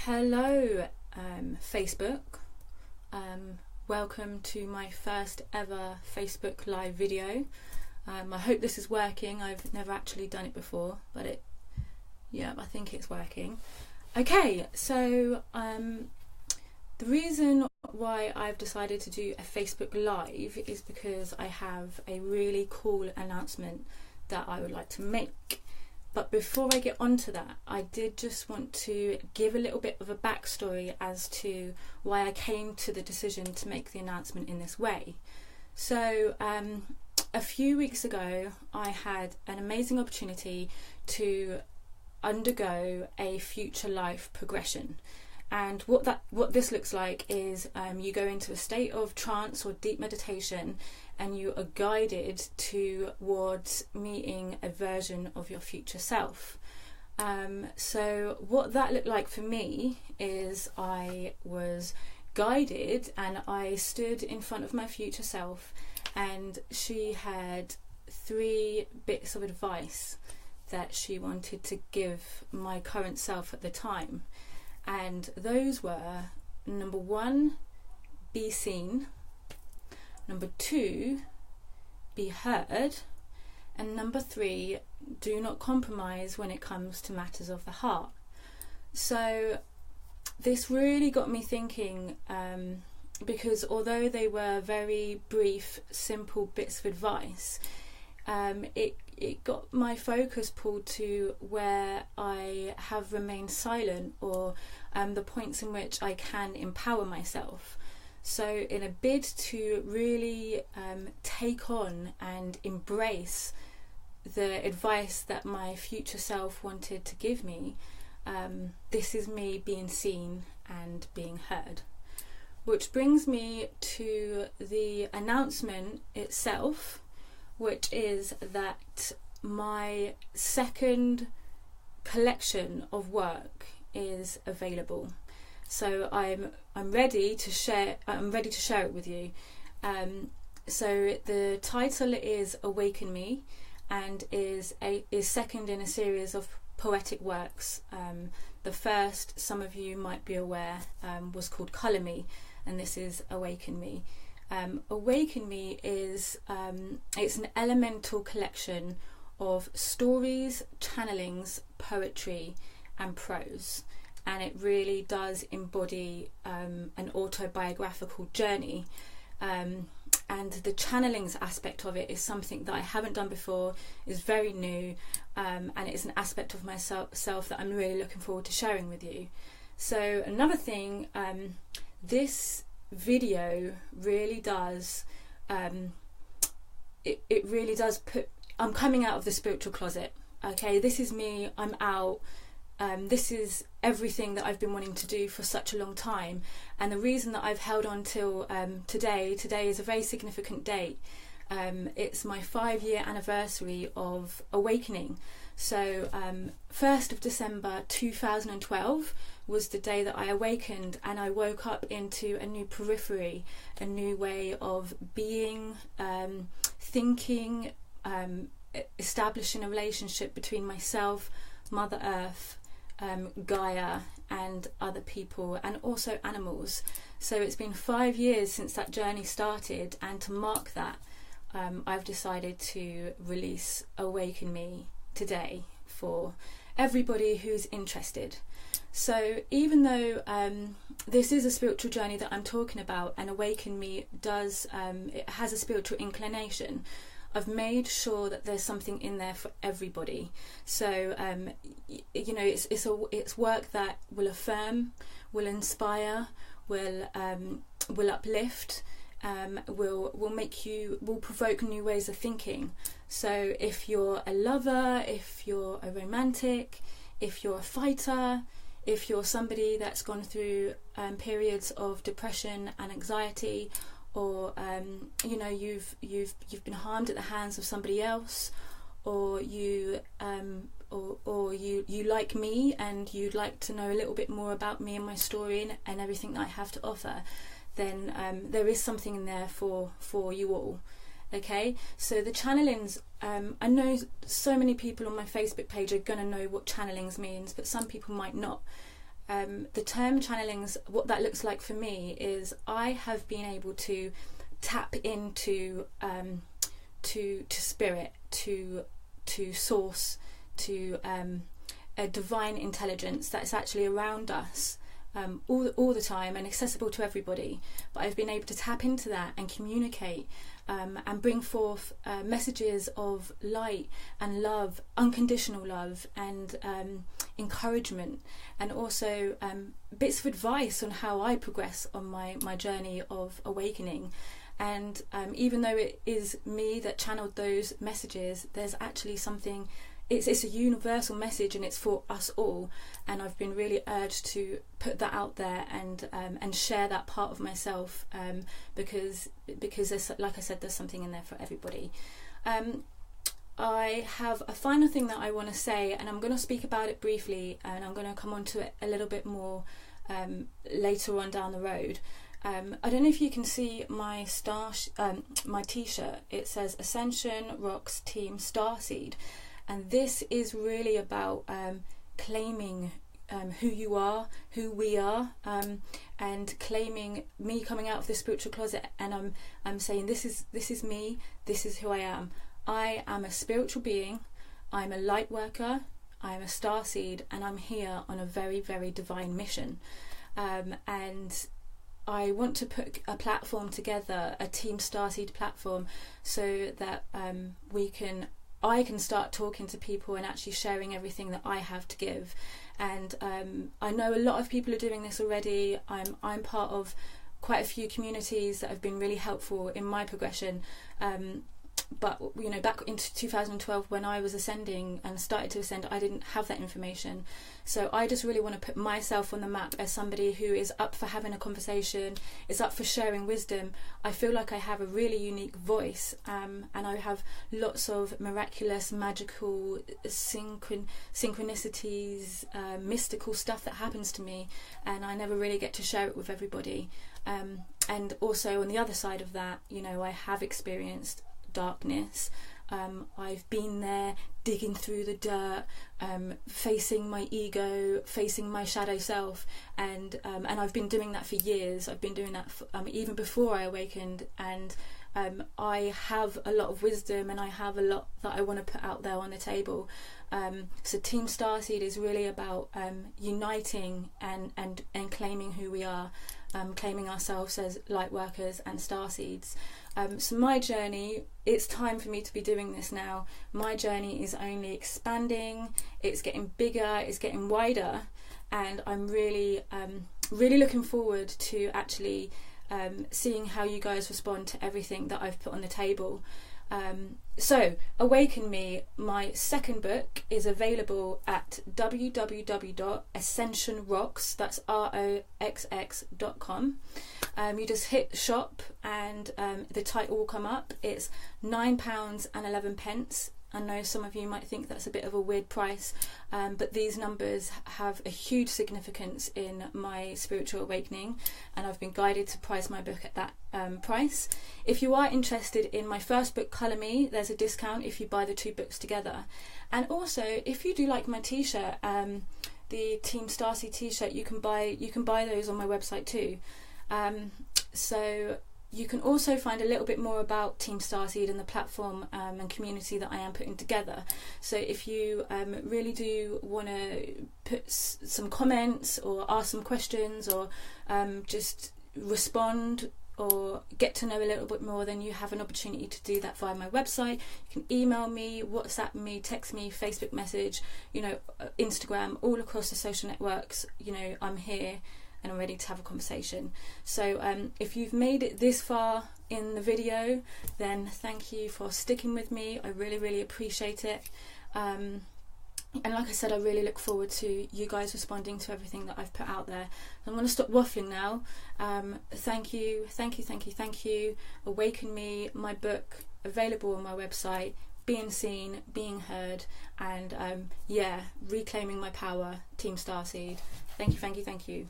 Hello, Facebook. Welcome to my first ever Facebook live video. I hope this is working. I've never actually done it before, but I think it's working. Okay, so the reason why I've decided to do a Facebook live is because I have a really cool announcement that I would like to make. But before I get onto that, I did just want to give a little bit of a backstory as to why I came to the decision to make the announcement in this way. So a few weeks ago, I had an amazing opportunity to undergo a future life progression. And what this looks like is you go into a state of trance or deep meditation, and you are guided towards meeting a version of your future self. So what that looked like for me is I was guided and I stood in front of my future self, and she had 3 bits of advice that she wanted to give my current self at the time. And those were, number 1, be seen, number 2, be heard, and number 3, do not compromise when it comes to matters of the heart. So this really got me thinking, because although they were very brief, simple bits of advice, it got my focus pulled to where I have remained silent, or the points in which I can empower myself. So in a bid to really take on and embrace the advice that my future self wanted to give me, this is me being seen and being heard. Which brings me to the announcement itself, which is that my second collection of work is available. So I'm ready to share. I'm ready to share it with you. So the title is Awaken Me, and is second in a series of poetic works. The first, some of you might be aware, was called Colour Me, and this is Awaken Me. Awaken Me is it's an elemental collection of stories, channelings, poetry and prose, and it really does embody an autobiographical journey, and the channelings aspect of it is something that I haven't done before, is very new, and it's an aspect of myself that I'm really looking forward to sharing with you. So another thing, this video really does it really does put, I'm coming out of the spiritual closet. Okay, this is me, I'm out. This is everything that I've been wanting to do for such a long time, and the reason that I've held on till today is a very significant date. It's my 5-year anniversary of awakening. So 1st of December 2012 was the day that I awakened, and I woke up into a new periphery, a new way of being, thinking, establishing a relationship between myself, Mother Earth, Gaia and other people, and also animals. So it's been 5 years since that journey started, and to mark that, I've decided to release Awaken Me today for everybody who's interested. So even though this is a spiritual journey that I'm talking about, and Awaken Me does it has a spiritual inclination, I've made sure that there's something in there for everybody. So you know, it's work that will affirm, will inspire, will uplift, will provoke new ways of thinking. So if you're a lover, if you're a romantic, if you're a fighter, if you're somebody that's gone through periods of depression and anxiety, or you know, you've been harmed at the hands of somebody else, or you like me and you'd like to know a little bit more about me and my story and everything that I have to offer, then there is something in there for you all. Okay, so the channelings, I know so many people on my Facebook page are going to know what channelings means, but some people might not. the term channelings, what that looks like for me is I have been able to tap into to spirit, to source, to a divine intelligence that's actually around us all the time and accessible to everybody. But I've been able to tap into that and communicate and bring forth messages of light and love, unconditional love, and encouragement, and also bits of advice on how I progress on my journey of awakening. And even though it is me that channeled those messages, there's actually something, it's a universal message, and it's for us all. And I've been really urged to put that out there and share that part of myself, because there's, like I said, there's something in there for everybody. I have a final thing that I want to say, and I'm going to speak about it briefly, and I'm going to come on to it a little bit more later on down the road. I don't know if you can see my my t-shirt. It says Ascension Rocks Team Starseed, and this is really about claiming who you are, who we are, and claiming me coming out of the spiritual closet, and I'm saying this is me, this is who I am. I am a spiritual being, I'm a light worker, I'm a starseed, and I'm here on a very, very divine mission. And I want to put a platform together, a Team Starseed platform, so that I can start talking to people and actually sharing everything that I have to give. And I know a lot of people are doing this already. I'm part of quite a few communities that have been really helpful in my progression. But you know, back into 2012 when I was ascending and started to ascend, I didn't have that information. So I just really want to put myself on the map as somebody who is up for having a conversation, is up for sharing wisdom. I feel like I have a really unique voice, and I have lots of miraculous, magical synchronicities, mystical stuff that happens to me, and I never really get to share it with everybody. And also on the other side of that, you know, I have experienced darkness. I've been there digging through the dirt, facing my ego, facing my shadow self, and I've been doing that for years. I've been doing that for, even before I awakened, and I have a lot of wisdom, and I have a lot that I want to put out there on the table. So Team Starseed is really about uniting and claiming who we are, claiming ourselves as light workers and starseeds. So my journey, it's time for me to be doing this now. My journey is only expanding, it's getting bigger, it's getting wider, and I'm really looking forward to actually seeing how you guys respond to everything that I've put on the table. So Awaken Me, my second book, is available at www.ascensionrocks, that's ROXX.com. You just hit shop and the title will come up. It's £9.11. I know some of you might think that's a bit of a weird price, but these numbers have a huge significance in my spiritual awakening, and I've been guided to price my book at that price. If you are interested in my first book, Colour Me, there's a discount if you buy the two books together. And also, if you do like my t-shirt, the Team Starseed t-shirt, you can buy those on my website too. So you can also find a little bit more about Team Starseed and the platform and community that I am putting together. So if you really do want to put some comments or ask some questions, or just respond or get to know a little bit more, then you have an opportunity to do that via my website. You can email me, WhatsApp me, text me, Facebook message, you know, Instagram, all across the social networks. You know, I'm here and I'm ready to have a conversation. So if you've made it this far in the video, then thank you for sticking with me. I really, really appreciate it. And like I said, I really look forward to you guys responding to everything that I've put out there. I'm going to stop waffling now. Thank you, thank you, thank you, thank you. Awaken Me, my book, available on my website. Being seen, being heard, and yeah, reclaiming my power. Team Starseed. Thank you, thank you, thank you.